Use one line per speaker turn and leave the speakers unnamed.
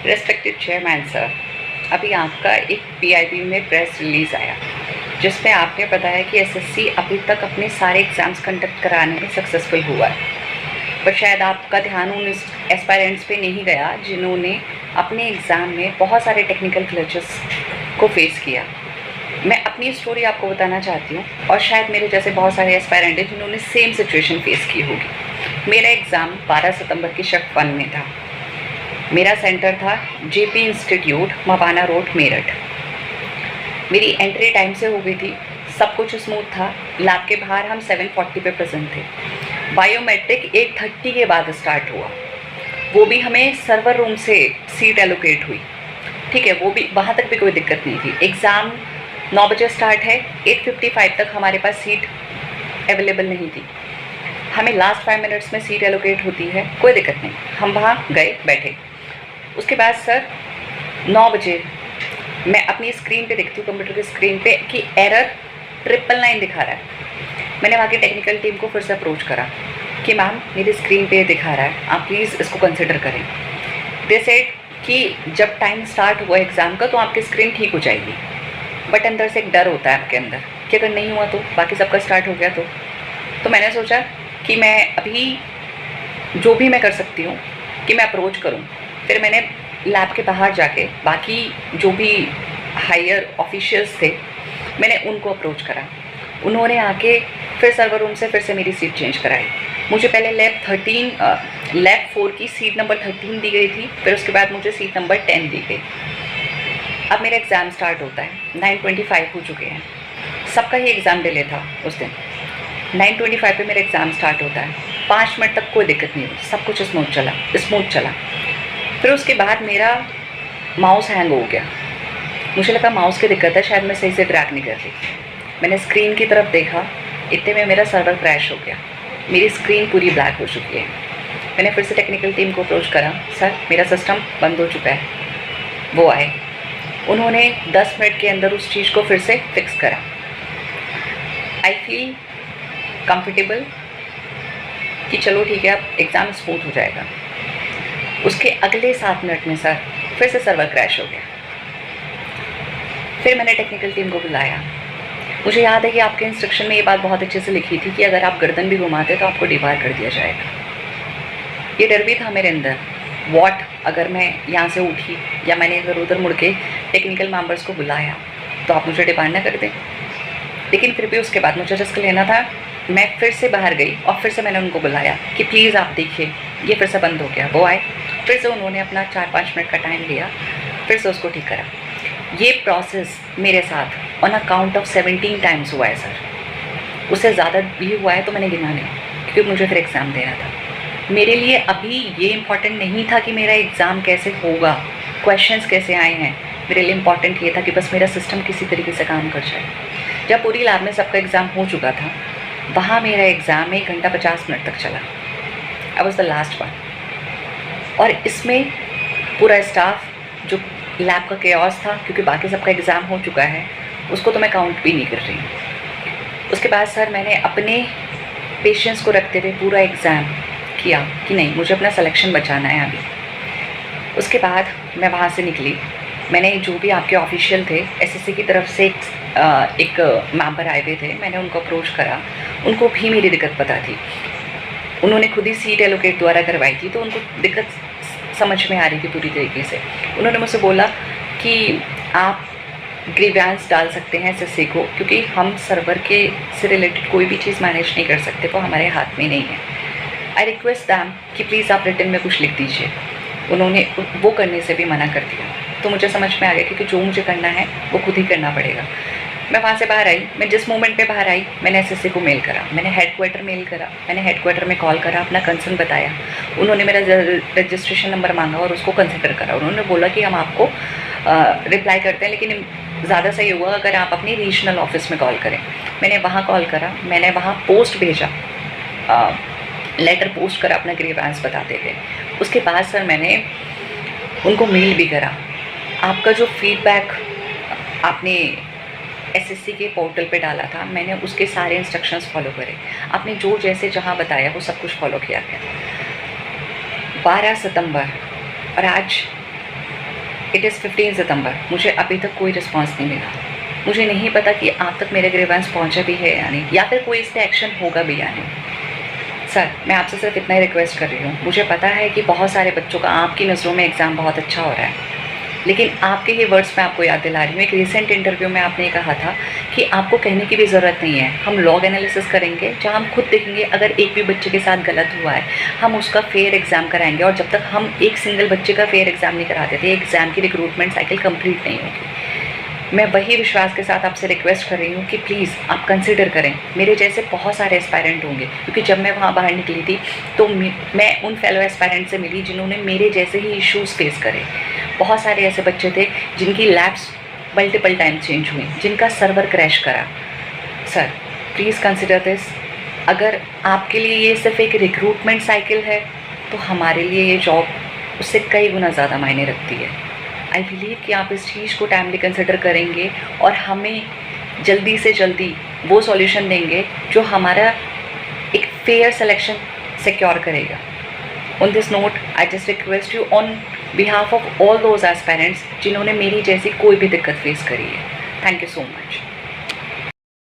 Respected chairman sir, अभी आपका एक पीआईबी में प्रेस रिलीज़ आया जिसमें आपने बताया कि एसएससी अभी तक अपने सारे एग्ज़ाम्स कंडक्ट कराने में सक्सेसफुल हुआ है, पर शायद आपका ध्यान उन एस्पायरेंट्स पे नहीं गया जिन्होंने अपने एग्ज़ाम में बहुत सारे टेक्निकल ग्लिचेस को फेस किया। मैं अपनी स्टोरी आपको बताना चाहती हूँ और शायद मेरे जैसे बहुत सारे एस्पायरेंट हैं जिन्होंने सेम सिचुएशन फेस की होगी। मेरा एग्ज़ाम 12 सितंबर की शिफ्ट 1 में था। मेरा सेंटर था JP institute, Mawana road, Meerut. मेरी एंट्री टाइम से हो गई थी, सब कुछ स्मूथ था। लैब के बाहर हम 7:40 पे प्रेजेंट थे। बायोमेट्रिक 8:30 के बाद स्टार्ट हुआ, वो भी हमें सर्वर रूम से सीट एलोकेट हुई। ठीक है, वो भी वहाँ तक भी कोई दिक्कत नहीं थी। एग्ज़ाम 9 बजे स्टार्ट है, 8:55 तक हमारे पास सीट अवेलेबल नहीं थी। हमें लास्ट 5 मिनट्स में सीट एलोकेट होती है, कोई दिक्कत नहीं। हम वहाँ गए, बैठे। उसके बाद सर 9 बजे मैं अपनी स्क्रीन पे देखती हूँ, कंप्यूटर की स्क्रीन पे, कि एरर 999 दिखा रहा है। मैंने वहाँ की टेक्निकल टीम को फिर से अप्रोच करा कि मैम मेरी स्क्रीन पे दिखा रहा है, आप प्लीज़ इसको कंसिडर करें। दे सेड कि जब टाइम स्टार्ट हुआ एग्ज़ाम का तो आपकी स्क्रीन ठीक हो जाएगी, बट अंदर से एक डर होता है आपके अंदर कि अगर नहीं हुआ तो, बाकी सबका स्टार्ट हो गया तो मैंने सोचा कि मैं अभी जो भी मैं कर सकती हूँ कि मैं अप्रोच करूँ। फिर मैंने लैब के बाहर जाके बाकी जो भी हायर ऑफिशियल्स थे मैंने उनको अप्रोच करा। उन्होंने आके फिर सर्वर रूम से फिर से मेरी सीट चेंज कराई। मुझे पहले लैब 4 की सीट नंबर 13 दी गई थी, फिर उसके बाद मुझे सीट नंबर 10 दी गई। अब मेरा एग्ज़ाम स्टार्ट होता है, 9:25 हो चुके हैं, सबका ही एग्ज़ाम डिले था उस दिन। 9:25 पे मेरा एग्ज़ाम स्टार्ट होता है, 5 मिनट तक कोई दिक्कत नहीं हुई, सब कुछ स्मूथ चला। फिर उसके बाद मेरा माउस हैंग हो गया। मुझे लगा माउस की दिक्कत है, शायद मैं सही से ट्रैक नहीं कर रही। मैंने स्क्रीन की तरफ देखा, इतने में मेरा सर्वर क्रैश हो गया, मेरी स्क्रीन पूरी ब्लैक हो चुकी है। मैंने फिर से टेक्निकल टीम को अप्रोच करा, सर मेरा सिस्टम बंद हो चुका है। वो आए, उन्होंने 10 मिनट के अंदर उस चीज़ को फिर से फिक्स करा। आई फील कंफर्टेबल कि चलो ठीक है, अब एग्ज़ाम स्मूथ हो जाएगा। उसके अगले 7 मिनट में सर फिर से सर्वर क्रैश हो गया। फिर मैंने टेक्निकल टीम को बुलाया। मुझे याद है कि आपके इंस्ट्रक्शन में ये बात बहुत अच्छे से लिखी थी कि अगर आप गर्दन भी घुमाते तो आपको डिबार कर दिया जाएगा। ये डर भी था मेरे अंदर, वॉट अगर मैं यहाँ से उठी या मैंने इधर उधर मुड़ के टेक्निकल मेंबर्स को बुलाया तो आप मुझे डिबार ना कर दें। लेकिन फिर भी उसके बाद मुझे रिस्क लेना था। मैं फिर से बाहर गई और फिर से मैंने उनको बुलाया कि प्लीज़ आप देखिए ये फिर से बंद हो गया। वो आए, फिर से उन्होंने अपना 4-5 मिनट का टाइम लिया, फिर से उसको ठीक करा। ये प्रोसेस मेरे साथ ऑन अकाउंट ऑफ 17 टाइम्स हुआ है सर। उससे ज़्यादा भी हुआ है तो मैंने गिना नहीं, क्योंकि मुझे फिर एग्ज़ाम देना था। मेरे लिए अभी ये इम्पॉर्टेंट नहीं था कि मेरा एग्ज़ाम कैसे होगा, क्वेश्चंस कैसे आए हैं। मेरे लिए इम्पॉर्टेंट ये था कि बस मेरा सिस्टम किसी तरीके से काम कर जाए। जब पूरी लैब में सबका एग्ज़ाम हो चुका था, वहाँ मेरा एग्ज़ाम 1 घंटा 50 मिनट तक चला। I was the last one. और इसमें पूरा स्टाफ, जो लैब का केओस था क्योंकि बाकी सबका एग्ज़ाम हो चुका है, उसको तो मैं काउंट भी नहीं कर रही हूँ। उसके बाद सर मैंने अपने पेशेंस को रखते हुए पूरा एग्ज़ाम किया कि नहीं, मुझे अपना सिलेक्शन बचाना है अभी। उसके बाद मैं वहाँ से निकली। मैंने जो भी आपके ऑफिशियल थे, एसएससी की तरफ से एक मेंबर आए हुए थे, मैंने उनको अप्रोच करा। उनको भी मेरी दिक्कत पता थी, उन्होंने खुद ही सीट एलोकेट द्वारा करवाई थी, तो उनको दिक्कत समझ में आ रही थी पूरी तरीके से। उन्होंने मुझसे बोला कि आप ग्रीवेंस डाल सकते हैं एसएससी को, क्योंकि हम सर्वर के से रिलेटेड कोई भी चीज़ मैनेज नहीं कर सकते, वो हमारे हाथ में नहीं है। आई रिक्वेस्ट दैम कि प्लीज़ आप रिटन में कुछ लिख दीजिए। उन्होंने वो करने से भी मना कर दिया। तो मुझे समझ में आ गया कि जो मुझे करना है वो खुद ही करना पड़ेगा। मैं वहाँ से बाहर आई। मैं जिस मोमेंट पे बाहर आई, मैंने एसएससी को मेल करा, मैंने हेडक्वार्टर मेल करा, मैंने हेडक्वार्टर में कॉल करा, अपना कंसर्न बताया। उन्होंने मेरा रजिस्ट्रेशन नंबर मांगा और उसको कंसिडर करा। उन्होंने बोला कि हम आपको रिप्लाई करते हैं, लेकिन ज़्यादा सही हुआ अगर आप अपनी रीजनल ऑफिस में कॉल करें। मैंने वहाँ कॉल करा, मैंने वहाँ पोस्ट भेजा, लेटर पोस्ट करा अपना ग्रीवेंस बताते हुए। उसके बाद सर मैंने उनको मेल भी करा। आपका जो फीडबैक आपने एसएससी के पोर्टल पे डाला था, मैंने उसके सारे इंस्ट्रक्शंस फॉलो करे। आपने जो जैसे जहाँ बताया वो सब कुछ फॉलो किया गया। 12 सितंबर और आज इट इज़ 15 सितंबर, मुझे अभी तक कोई रिस्पॉन्स नहीं मिला। मुझे नहीं पता कि आप तक मेरे ग्रीवेंस पहुंचा भी है या नहीं, या फिर कोई इस पर एक्शन होगा भी या नहीं। सर, मैं आपसे सिर्फ इतना ही रिक्वेस्ट कर रही हूँ। मुझे पता है कि बहुत सारे बच्चों का आपकी नज़रों में एग्ज़ाम बहुत अच्छा हो रहा है, लेकिन आपके ही वर्ड्स मैं आपको याद दिला रही हूँ। एक रिसेंट इंटरव्यू में आपने ये कहा था कि आपको कहने की भी ज़रूरत नहीं है, हम लॉग एनालिसिस करेंगे, जहाँ हम खुद देखेंगे अगर एक भी बच्चे के साथ गलत हुआ है हम उसका फेयर एग्ज़ाम कराएंगे, और जब तक हम एक सिंगल बच्चे का फेयर एग्ज़ाम नहीं कराते थे एग्ज़ाम की रिक्रूटमेंट साइकिल कंप्लीट नहीं होगी। मैं वही विश्वास के साथ आपसे रिक्वेस्ट कर रही हूँ कि प्लीज़ आप कंसिडर करें। मेरे जैसे बहुत सारे एस्पायरेंट होंगे, क्योंकि जब मैं वहाँ बाहर निकली थी तो मैं उन फेलो एस्पायरेंट से मिली जिन्होंने मेरे जैसे ही इश्यूज़ फेस करे। बहुत सारे ऐसे बच्चे थे जिनकी लैब्स मल्टीपल टाइम चेंज हुई, जिनका सर्वर क्रैश करा। Sir, please consider this. अगर आपके लिए ये सिर्फ एक रिक्रूटमेंट साइकिल है तो हमारे लिए ये जॉब उससे कई गुना ज़्यादा मायने रखती है। आई बिलीव कि आप इस चीज़ को टाइमली कंसिडर करेंगे और हमें जल्दी से जल्दी वो सॉल्यूशन देंगे जो हमारा एक फेयर सिलेक्शन सिक्योर करेगा। On this note, I just request you on behalf of all those aspirants जिन्होंने मेरी जैसी कोई भी दिक्कत फेस करी है। Thank you so much.